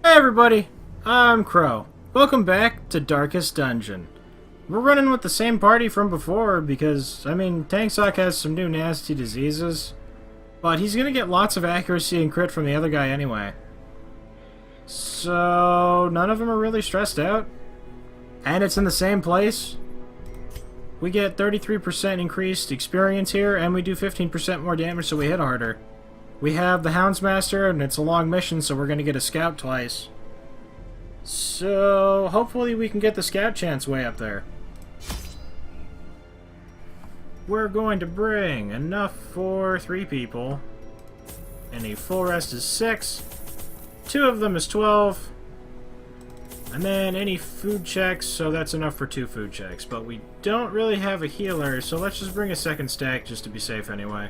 Hey everybody, I'm Crow. Welcome back to Darkest Dungeon. We're running with the same party from before because, Tanksock has some new nasty diseases, but he's gonna get lots of accuracy and crit from the other guy anyway. So, none of them are really stressed out. And it's in the same place. We get 33% increased experience here, and we do 15% more damage so we hit harder. We have the Houndsmaster, and it's a long mission, so we're going to get a scout twice. So, hopefully we can get the scout chance way up there. We're going to bring enough for 3 people. And a full rest is 6. 2 of them is 12. And then any food checks, so that's enough for 2 food checks. But we don't really have a healer, so let's just bring a second stack just to be safe anyway.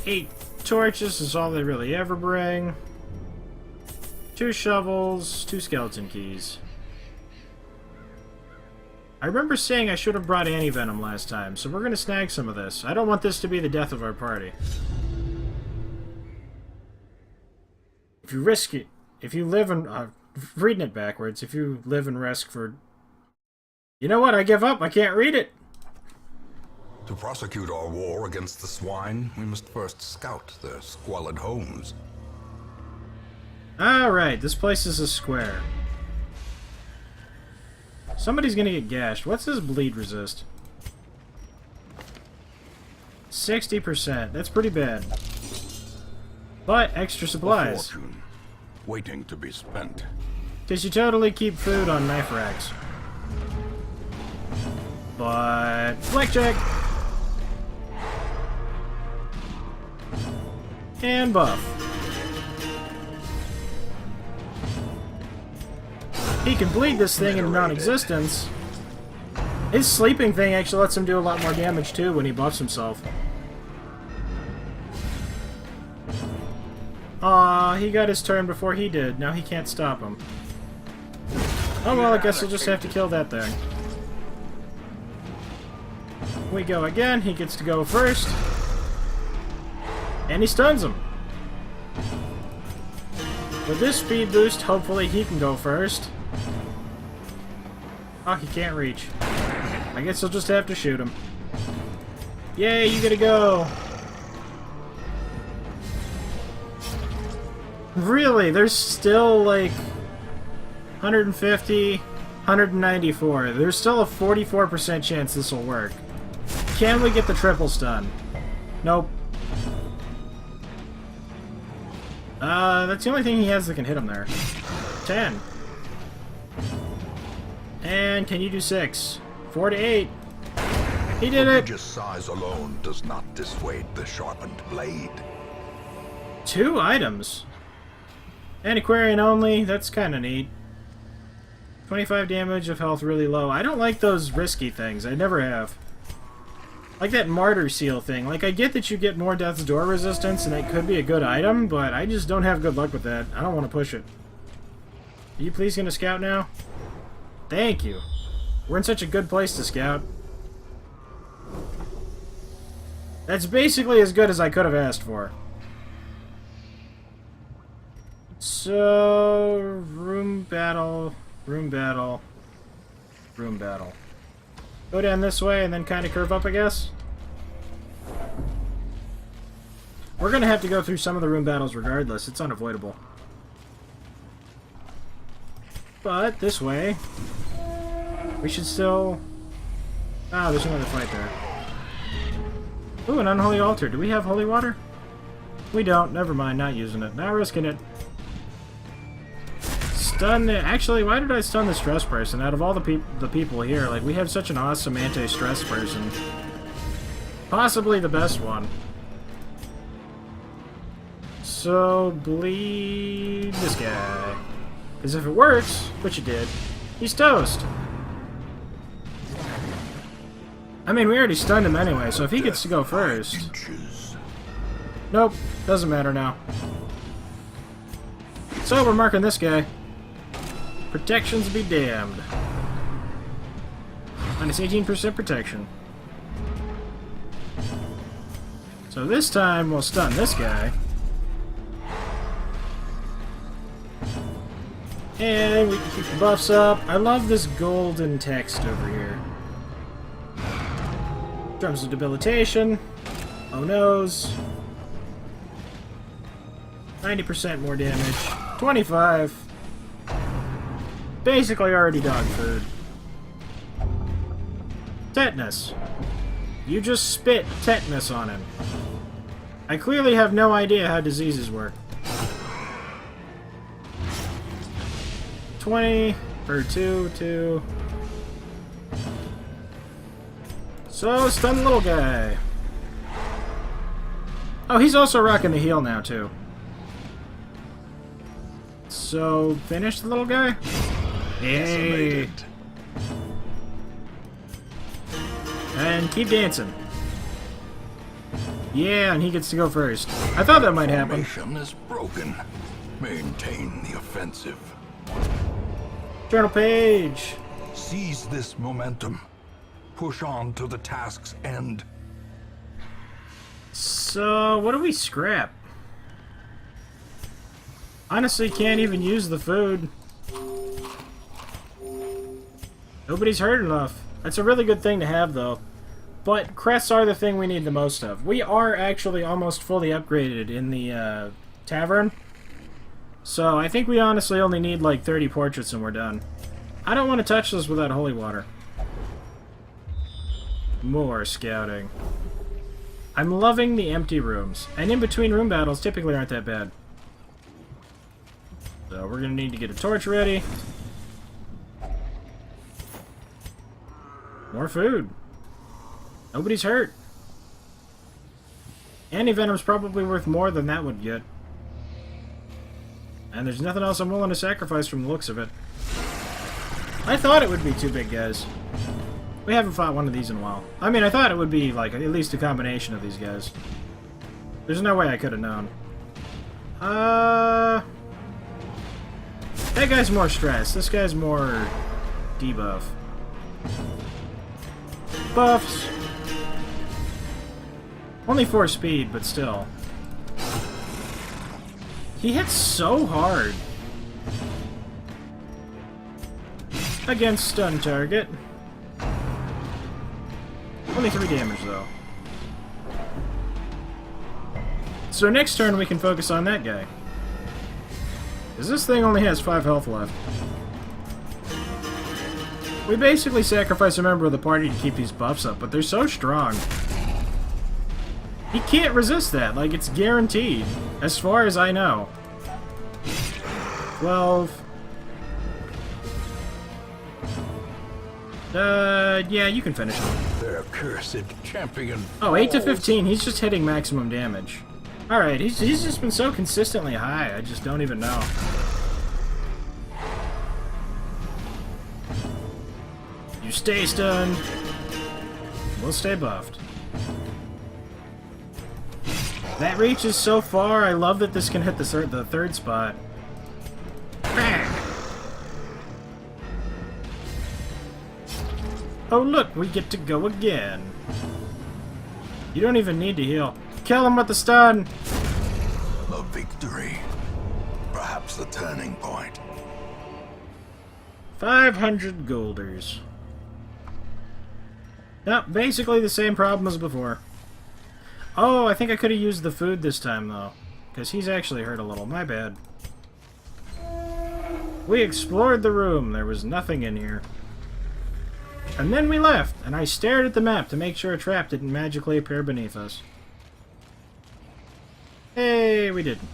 8 torches is all they really ever bring. 2 shovels, 2 skeleton keys. I remember saying I should have brought anti-venom last time, so we're going to snag some of this. I don't want this to be the death of our party. If you risk it, if you live in... reading it backwards, if you live and risk for... You know what, I give up, I can't read it! To prosecute our war against the swine, we must first scout their squalid homes. Alright, this place is a square. Somebody's gonna get gashed. What's this bleed resist? 60%. That's pretty bad. But extra supplies. A fortune, waiting to be spent. Because you totally keep food on knife racks. But... blackjack! And buff. He can bleed this thing into non-existence. His sleeping thing actually lets him do a lot more damage too when he buffs himself. Aw, he got his turn before he did. Now he can't stop him. Oh well, I guess we'll just have to kill that thing. We go again. He gets to go first. And he stuns him. With this speed boost, hopefully he can go first. Oh, he can't reach. I guess he'll just have to shoot him. Yay, you gotta go! Really? There's still, like, 150, 194. There's still a 44% chance this will work. Can we get the triple stun? Nope. That's the only thing he has that can hit him there. 10. And can you do 6? 4 to 8. He did it! Just size alone does not dissuade the sharpened blade. 2 items. Antiquarian only, that's kinda neat. 25 damage of health really low. I don't like those risky things, I never have. Like that martyr seal thing. Like, I get that you get more death's door resistance, and that could be a good item, but I just don't have good luck with that. I don't want to push it. Are you please gonna scout now? Thank you. We're in such a good place to scout. That's basically as good as I could have asked for. So... room battle... room battle... room battle. Go down this way and then kind of curve up, I guess. We're going to have to go through some of the room battles regardless. It's unavoidable. But this way, we should still... Ah, there's another fight there. Ooh, an unholy altar. Do we have holy water? We don't. Never mind. Not using it. Not risking it. Stun the... Actually, why did I stun the stress person? Out of all the people here, like, we have such an awesome anti-stress person. Possibly the best one. So, bleed this guy. Because if it works, which it did, he's toast. I mean, we already stunned him anyway, so if he gets to go first... Nope, doesn't matter now. So, we're marking this guy. Protections be damned. Minus 18% protection. So this time we'll stun this guy. And we can keep the buffs up. I love this golden text over here. Drums of debilitation. Oh noes. 90% more damage. 25. Basically already dog food. Tetanus. You just spit tetanus on him. I clearly have no idea how diseases work. 20 for 2. So, stun the little guy. Oh, he's also rocking the heal now, too. So, finish the little guy? Hey. And keep dancing. Yeah, and he gets to go first. I thought that might happen. Formation is broken. Maintain the offensive. Journal page. Seize this momentum. Push on to the task's end. So, what do we scrap? Honestly, can't even use the food. Nobody's hurt enough. That's a really good thing to have, though. But crests are the thing we need the most of. We are actually almost fully upgraded in the tavern. So I think we honestly only need like 30 portraits and we're done. I don't want to touch this without holy water. More scouting. I'm loving the empty rooms. And in between room battles typically aren't that bad. So we're going to need to get a torch ready. More food. Nobody's hurt. Anti-venom's probably worth more than that would get. And there's nothing else I'm willing to sacrifice from the looks of it. I thought it would be two big guys. We haven't fought one of these in a while. I mean, I thought it would be, like, at least a combination of these guys. There's no way I could have known. That guy's more stress. This guy's more debuff. Buffs. Only 4 speed, but still. He hits so hard. Against stun target. Only 3 damage, though. So next turn we can focus on that guy. Because this thing only has 5 health left. We basically sacrifice a member of the party to keep these buffs up, but they're so strong. He can't resist that, like it's guaranteed, as far as I know. 12. Yeah, you can finish him. Their cursed champion. Oh, 8 to 15, he's just hitting maximum damage. Alright, he's just been so consistently high, I just don't even know. You stay stunned. We'll stay buffed. That reaches so far, I love that this can hit the third spot. Oh look, we get to go again. You don't even need to heal. Kill him with the stun! A victory. Perhaps the turning point. 500 golders. Yep, basically the same problem as before. Oh, I think I could have used the food this time, though. Because he's actually hurt a little. My bad. We explored the room. There was nothing in here. And then we left, and I stared at the map to make sure a trap didn't magically appear beneath us. Hey, we didn't.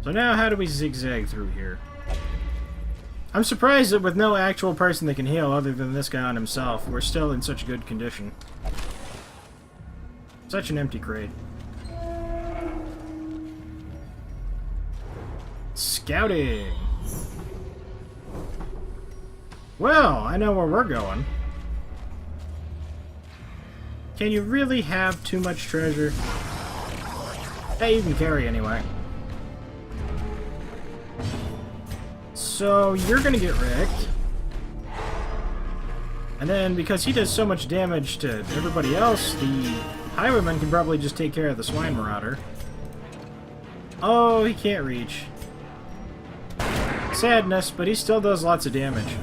So now how do we zigzag through here? I'm surprised that with no actual person that can heal other than this guy on himself, we're still in such good condition. Such an empty crate. Scouting! Well, I know where we're going. Can you really have too much treasure? Hey, you can carry anyway. So, you're gonna get wrecked. And then, because he does so much damage to everybody else, the highwayman can probably just take care of the swine marauder. Oh, he can't reach. Sadness, but he still does lots of damage.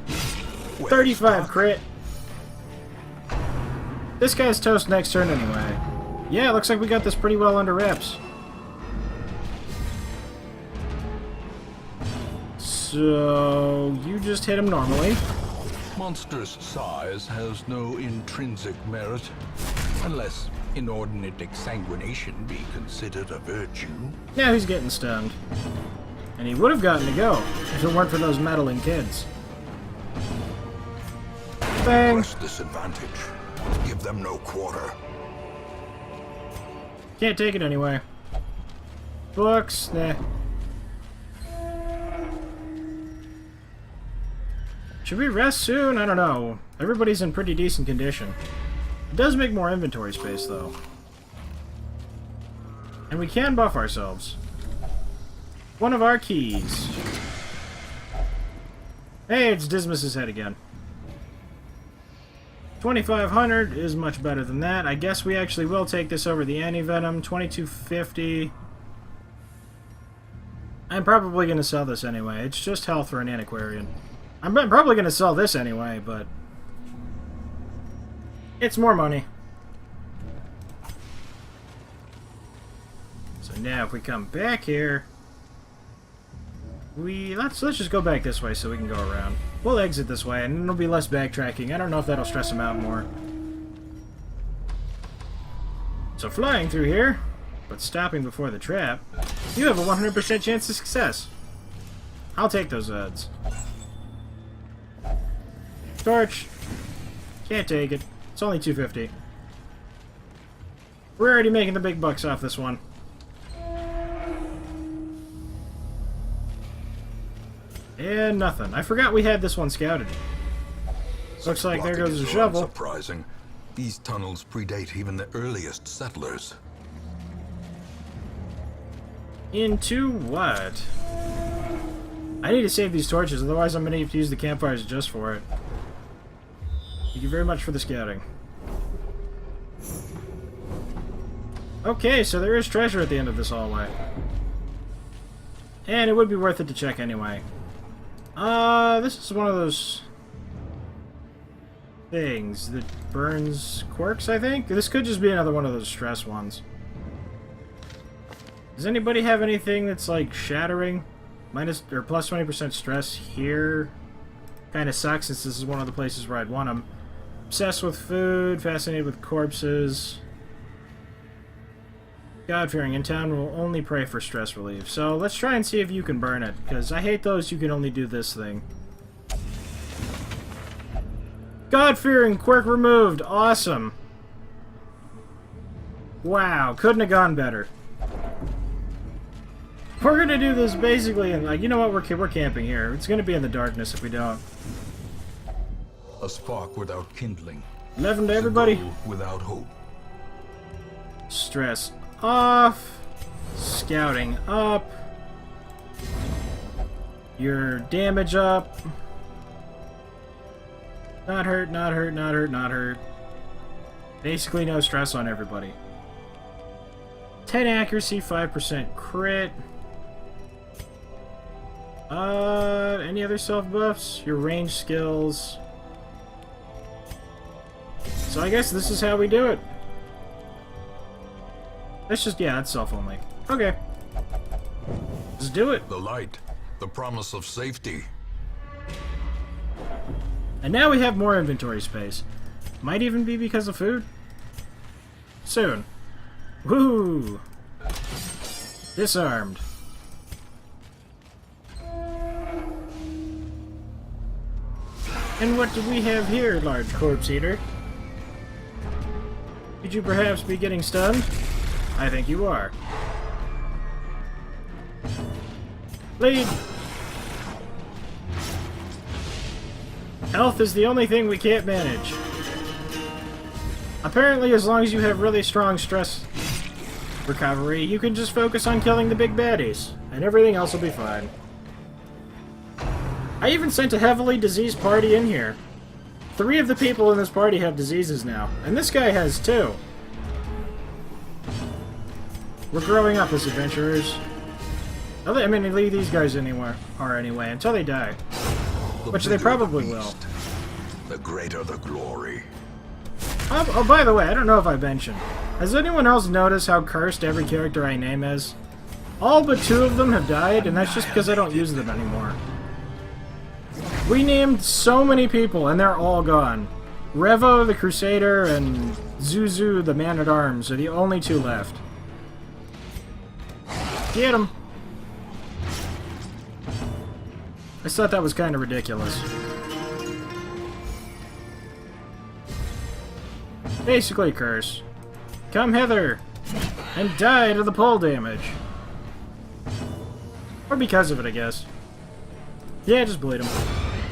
35 crit. This guy's toast next turn anyway. Yeah, looks like we got this pretty well under wraps. So, you just hit him normally. Monstrous size has no intrinsic merit, unless inordinate exsanguination be considered a virtue. Now he's getting stunned. And he would have gotten to go, if it weren't for those meddling kids. Bang! Press this advantage. Give them no quarter. Can't take it anyway. Books, nah. Should we rest soon? I don't know. Everybody's in pretty decent condition. It does make more inventory space, though. And we can buff ourselves. One of our keys. Hey, it's Dismas's head again. 2,500 is much better than that. I guess we actually will take this over the anti-venom. 2,250. I'm probably going to sell this anyway. It's just health for an antiquarian. I'm probably going to sell this anyway, but it's more money. So now if we come back here, let's just go back this way so we can go around. We'll exit this way and it'll be less backtracking. I don't know if that'll stress him out more. So flying through here, but stopping before the trap, you have a 100% chance of success. I'll take those odds. Torch. Can't take it. It's only 250. We're already making the big bucks off this one. And nothing. I forgot we had this one scouted. Looks like there goes the shovel. Surprising. These tunnels predate even the earliest settlers. Into what? I need to save these torches, otherwise I'm going to have to use the campfires just for it. Thank you very much for the scouting. Okay, so there is treasure at the end of this hallway. And it would be worth it to check anyway. This is one of those things that burns quirks, I think? This could just be another one of those stress ones. Does anybody have anything that's like shattering? Minus or plus 20% stress here. Kind of sucks since this is one of the places where I'd want them. Obsessed with food, fascinated with corpses. God-fearing in town will only pray for stress relief. So let's try and see if you can burn it, because I hate those you can only do this thing. God-fearing, quirk removed. Awesome. Wow, couldn't have gone better. We're gonna do this basically in, like, you know what, we're camping here. It's gonna be in the darkness if we don't. A spark without kindling. 11 to everybody. Without hope. Stress off. Scouting up. Your damage up. Not hurt, not hurt, not hurt, not hurt. Basically no stress on everybody. 10 accuracy, 5% crit. Any other self buffs? Your range skills. So I guess this is how we do it. Let's just, yeah, that's self only. Okay. Let's do it. The light. The promise of safety. And now we have more inventory space. Might even be because of food. Soon. Woo! Disarmed. And what do we have here, large corpse eater? Could you perhaps be getting stunned? I think you are. Bleed! Health is the only thing we can't manage. Apparently, as long as you have really strong stress recovery, you can just focus on killing the big baddies, and everything else will be fine. I even sent a heavily diseased party in here. 3 of the people in this party have diseases now, and this guy has 2. We're growing up as adventurers. I mean, leave these guys anywhere anyway until they die, which they probably will. The greater the glory. Oh, by the way, I don't know if I mentioned. Has anyone else noticed how cursed every character I name is? All but 2 of them have died, and that's just because I don't use them anymore. We named so many people, and they're all gone. Revo, the Crusader, and Zuzu, the Man-at-Arms, are the only 2 left. Get him! I thought that was kind of ridiculous. Basically a curse. Come hither! And die to the pole damage. Or because of it, I guess. Yeah, just bleed him.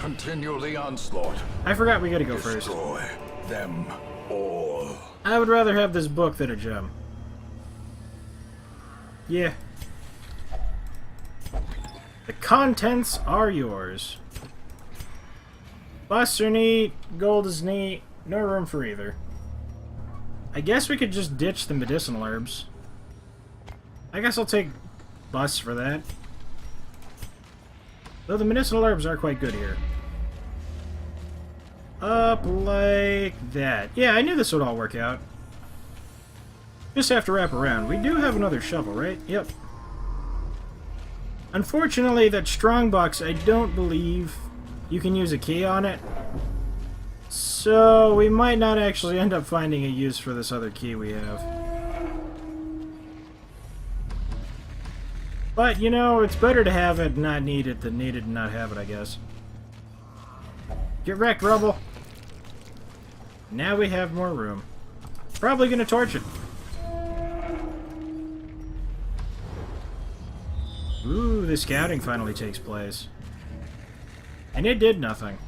Continue the onslaught. I forgot we gotta go first. Destroy them all. I would rather have this book than a gem. Yeah. The contents are yours. Busts are neat, gold is neat, no room for either. I guess we could just ditch the medicinal herbs. I guess I'll take busts for that. Though the medicinal herbs are quite good here. Up like that. Yeah, I knew this would all work out. Just have to wrap around. We do have another shovel, right? Yep. Unfortunately, that strongbox, I don't believe you can use a key on it. So, we might not actually end up finding a use for this other key we have. But, you know, it's better to have it and not need it than need it and not have it, I guess. Get wrecked, Rubble! Now we have more room. Probably gonna torch it. Ooh, the scouting finally takes place. And it did nothing.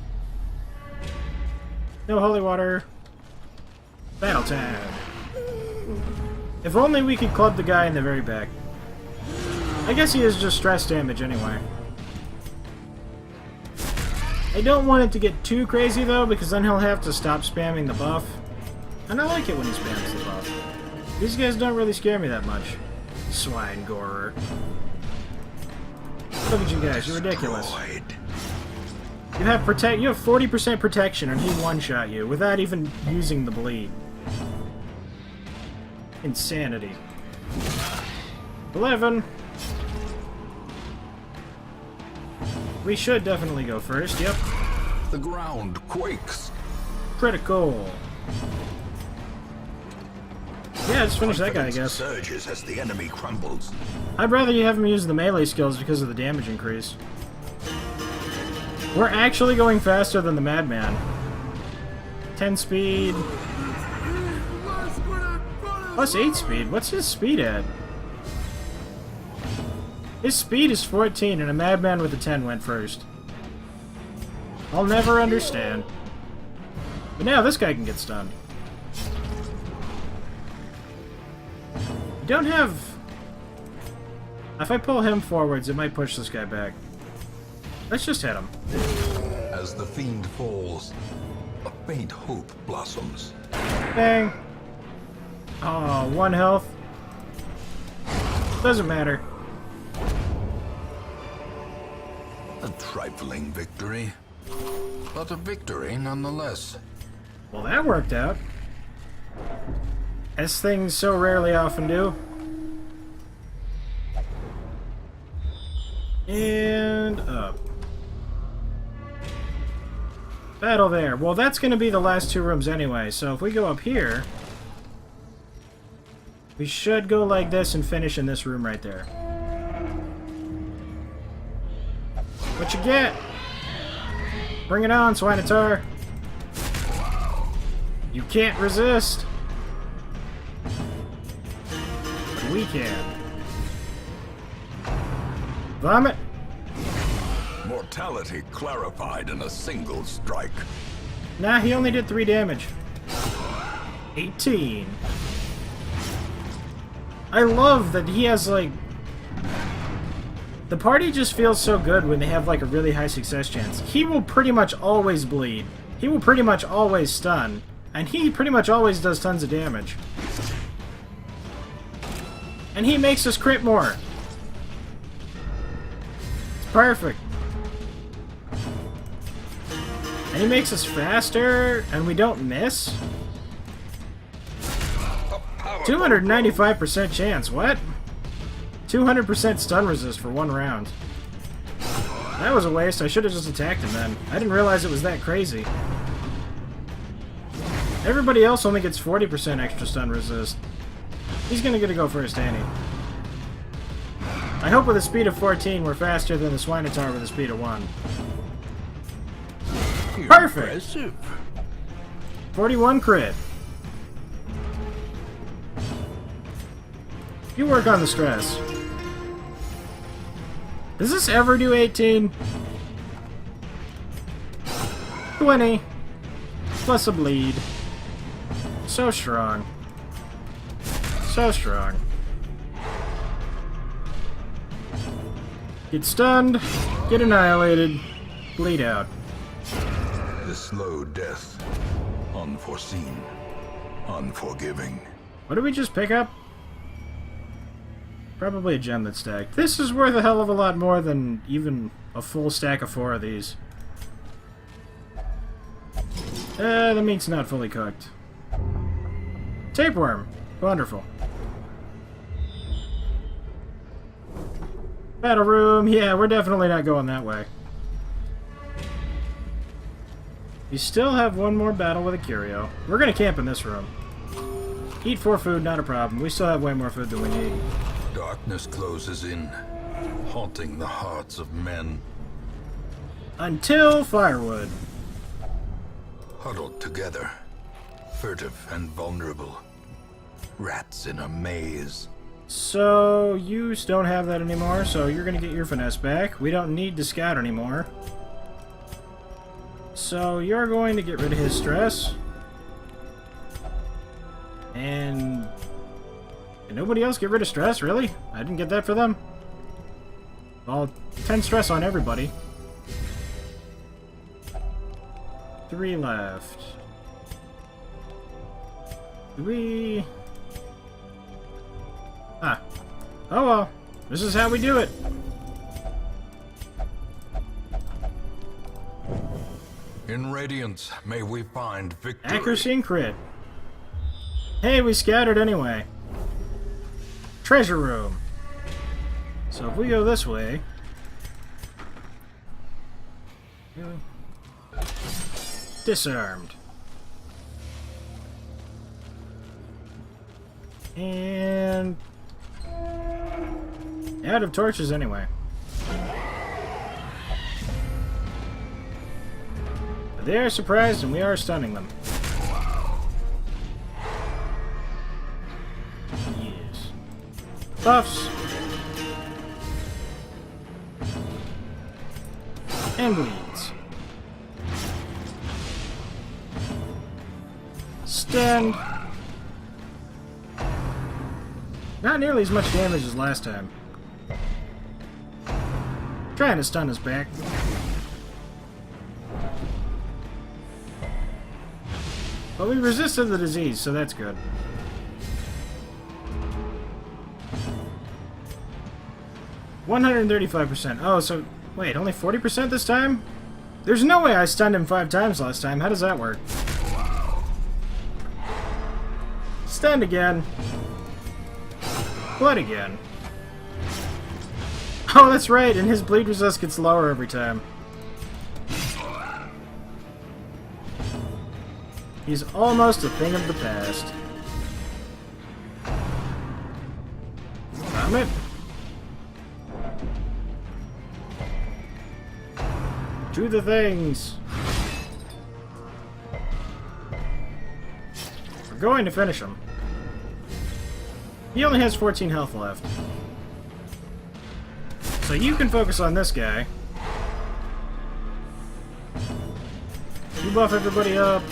No holy water. Battle time. If only we could club the guy in the very back. I guess he is just stress damage anyway. I don't want it to get too crazy though, because then he'll have to stop spamming the buff. And I like it when he spams the buff. These guys don't really scare me that much. Swine gorer. Look at you guys, you're ridiculous. You have 40% protection and he one-shot you without even using the bleed. Insanity. 11. We should definitely go first, yep. The ground quakes. Critical. Yeah, just finish that guy, I guess. Surges as the enemy crumbles. I'd rather you have him use the melee skills because of the damage increase. We're actually going faster than the Madman. 10 speed. Plus 8 speed. What's his speed at? His speed is 14 and a Madman with a 10 went first. I'll never understand. But now this guy can get stunned. You don't have... If I pull him forwards, it might push this guy back. Let's just hit him. As the fiend falls, a faint hope blossoms. Bang! Oh, 1 health. Doesn't matter. A trifling victory, but a victory nonetheless. Well, that worked out. As things so rarely often do. And up. Battle there. Well, that's going to be the last 2 rooms anyway, so if we go up here, we should go like this and finish in this room right there. What you get? Bring it on, Swinatar. You can't resist. But we can. Vomit. Mortality clarified in a single strike. Nah, he only did 3 damage. 18. I love that he has, like... The party just feels so good when they have, like, a really high success chance. He will pretty much always bleed. He will pretty much always stun. And he pretty much always does tons of damage. And he makes us crit more. It's perfect. And he makes us faster, and we don't miss? 295% chance, what? 200% stun resist for 1 round. That was a waste, I should have just attacked him then. I didn't realize it was that crazy. Everybody else only gets 40% extra stun resist. He's gonna get to go first, ain't he? I hope with a speed of 14 we're faster than the Swinotar with a speed of 1. Perfect! Impressive. 41 crit. You work on the stress. Does this ever do 18? 20. Plus a bleed. So strong. So strong. Get stunned. Get annihilated. Bleed out. The slow death. Unforeseen. Unforgiving. What did we just pick up? Probably a gem that's stacked. This is worth a hell of a lot more than even a full stack of 4 of these. The meat's not fully cooked. Tapeworm. Wonderful. Battle room. Yeah, we're definitely not going that way. We still have one more battle with a curio. We're gonna camp in this room. Eat 4 food, not a problem. We still have way more food than we need. Darkness closes in, haunting the hearts of men. Until firewood. Huddled together, furtive and vulnerable. Rats in a maze. So, you don't have that anymore, so you're gonna get your finesse back. We don't need to scout anymore. So, you're going to get rid of his stress. And... Can nobody else get rid of stress, really? I didn't get that for them. Well, 10 stress on everybody. 3 left. Do we... Ah. Oh well. This is how we do it. In Radiance, may we find victory. Accuracy and crit. Hey, we scattered anyway. Treasure room. So if we go this way... Disarmed. And... out of torches anyway. They are surprised and we are stunning them. Yes. Buffs. And bleeds. Stand. Not nearly as much damage as last time. Trying to stun us back. But we resisted the disease, so that's good. $135%. Oh, so... Wait, only 40% this time? There's no way I stunned him 5 times last time. How does that work? Stunned again. Blood again. Oh, that's right, and his bleed resist gets lower every time. He's almost a thing of the past. Damn it. Do the things. We're going to finish him. He only has 14 health left. So you can focus on this guy. You buff everybody up.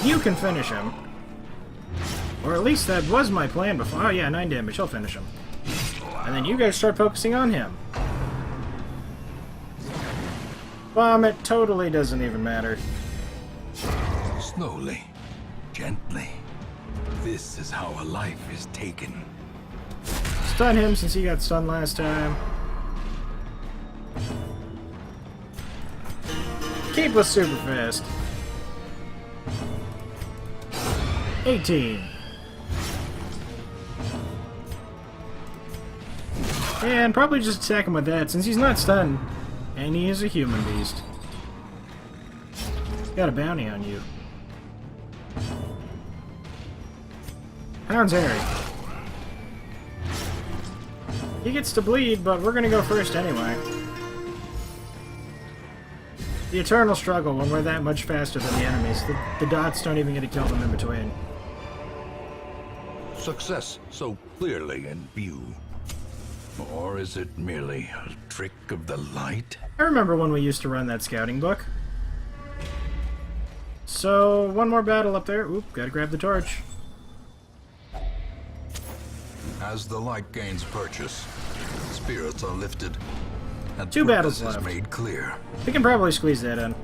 You can finish him. Or at least that was my plan before. Oh yeah, 9 damage. He'll finish him. And then you guys start focusing on him. Vomit totally doesn't even matter. Slowly, gently. This is how a life is taken. Stun him since he got stunned last time. Keep us super fast. 18. And probably just attack him with that, since he's not stunned. And he is a human beast. Got a bounty on you. Hound's Harry. He gets to bleed, but we're gonna go first anyway. The eternal struggle when we're that much faster than the enemies. The dots don't even get to kill them in between. Success so clearly in view. Or is it merely a trick of the light? I remember when we used to run that scouting book. So, one more battle up there. Oop, gotta grab the torch. As the light gains purchase, spirits are lifted, and 2 battles purpose left. is made clear. We can probably squeeze that in.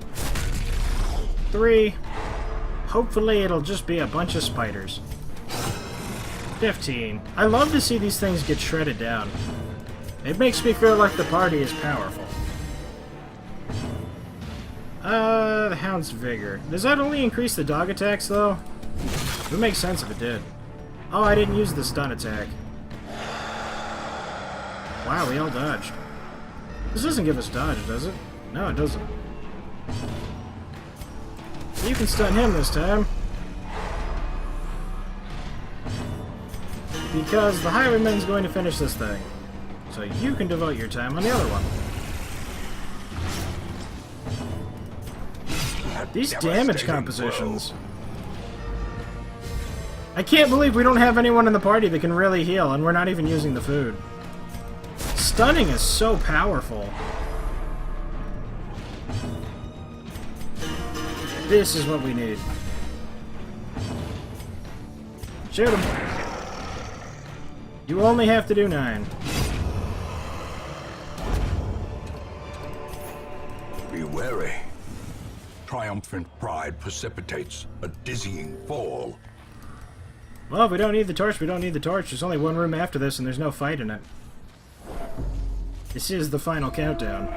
3. Hopefully it'll just be a bunch of spiders. 15. I love to see these things get shredded down. It makes me feel like the party is powerful. The Hound's Vigor. Does that only increase the dog attacks, though? It would make sense if it did. Oh, I didn't use the stun attack. Wow, we all dodged. This doesn't give us dodge, does it? No, it doesn't. You can stun him this time. Because the Highwayman's going to finish this thing. So you can devote your time on the other one. These damage compositions. I can't believe we don't have anyone in the party that can really heal, and we're not even using the food. Stunning is so powerful. This is what we need. Shoot him. You only have to do 9. Be wary. Triumphant pride precipitates a dizzying fall. Well, if we don't need the torch, we don't need the torch. There's only one room after this, and there's no fight in it. This is the final countdown.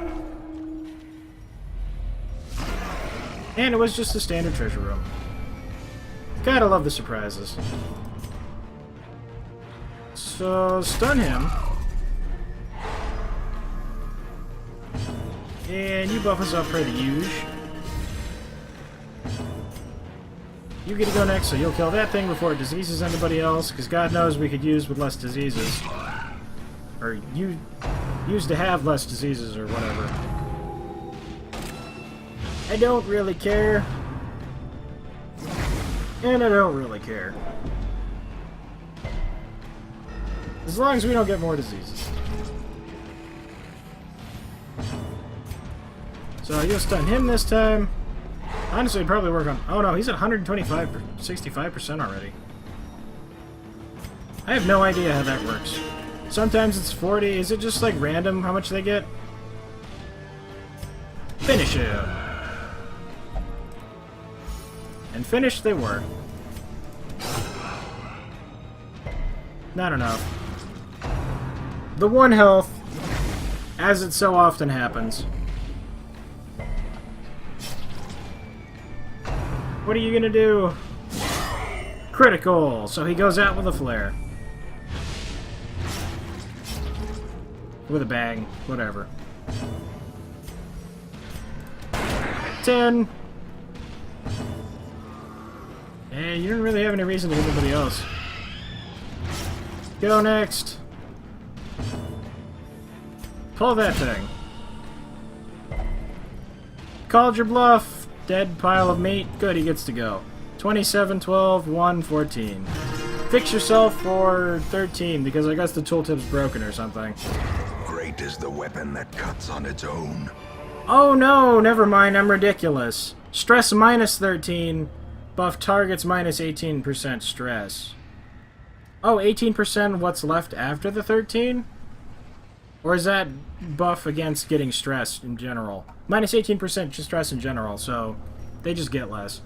And it was just a standard treasure room. Gotta love the surprises. So, stun him. And you buff us up for the huge. You get to go next, so you'll kill that thing before it diseases anybody else, because God knows we could use with less diseases. Or you used to have less diseases, or whatever. I don't really care. And I don't really care. As long as we don't get more diseases. So you'll stun him this time. Honestly, it'd probably work on... Oh no, he's at 125, 65% already. I have no idea how that works. Sometimes it's 40. Is it just like random how much they get? Finish him. And finished they were. Not enough. The 1 health, as it so often happens. What are you gonna do? Critical! So he goes out with a flare. With a bang. Whatever. 10. And you didn't really have any reason to hit anybody else. Go next. Pull that thing. Called your bluff. Dead pile of meat. Good, he gets to go. 27, 12, 1, 14. Fix yourself for 13, because I guess the tooltip's broken or something. Great is the weapon that cuts on its own. Oh no, never mind, I'm ridiculous. Stress minus 13, buff targets minus 18% stress. Oh, 18% what's left after the 13? Or is that buff against getting stressed in general? Minus 18% stress in general, so they just get less.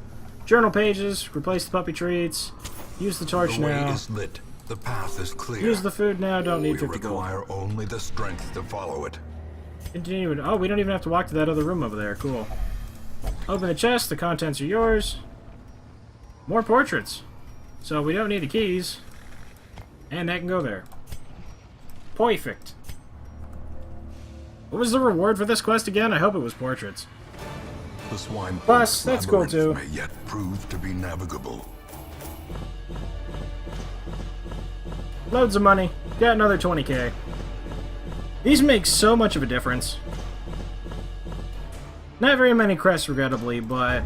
Journal pages, replace the puppy treats. Use the torch The way now. is lit. The path is clear. Use the food now. Don't need We 50 gold. require only the strength to follow it. Continue. Oh, we don't even have to walk to that other room over there. Cool. Open the chest. The contents are yours. More portraits. So we don't need the keys. And that can go there. Perfect. What was the reward for this quest again? I hope it was portraits. The swine Plus, that's cool too. may yet prove to be navigable. Loads of money. Got another 20k. These make so much of a difference. Not very many crests, regrettably, but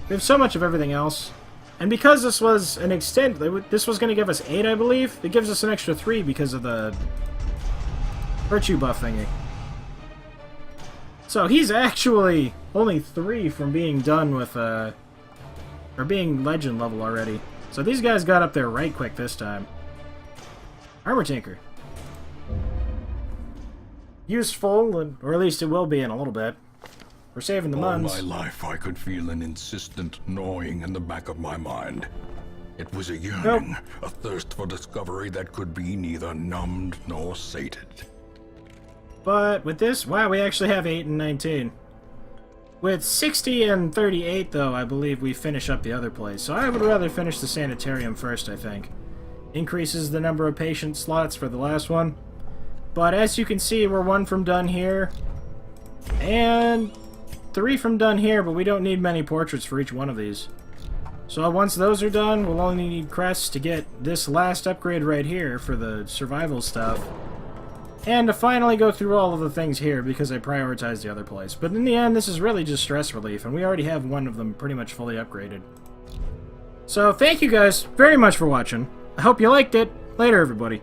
we have so much of everything else. And because this was an extent, this was going to give us 8, I believe. It gives us an extra 3 because of the virtue buff thingy. So he's actually only 3 from being done with, or being legend level already. So these guys got up there right quick this time. Armor Tinker. Useful, or at least it will be in a little bit. We're saving the All muns. my life I could feel an insistent gnawing in the back of my mind. It was a yearning, a thirst for discovery that could be neither numbed nor sated. But with this, wow, we actually have 8 and 19. With 60 and 38, though, I believe we finish up the other place. So I would rather finish the sanitarium first, I think. Increases the number of patient slots for the last one. But as you can see, we're 1 from done here. And 3 from done here, but we don't need many portraits for each one of these. So once those are done, we'll only need crests to get this last upgrade right here for the survival stuff. And to finally go through all of the things here, because I prioritized the other place. But in the end, this is really just stress relief, and we already have one of them pretty much fully upgraded. So thank you guys very much for watching. I hope you liked it. Later, everybody.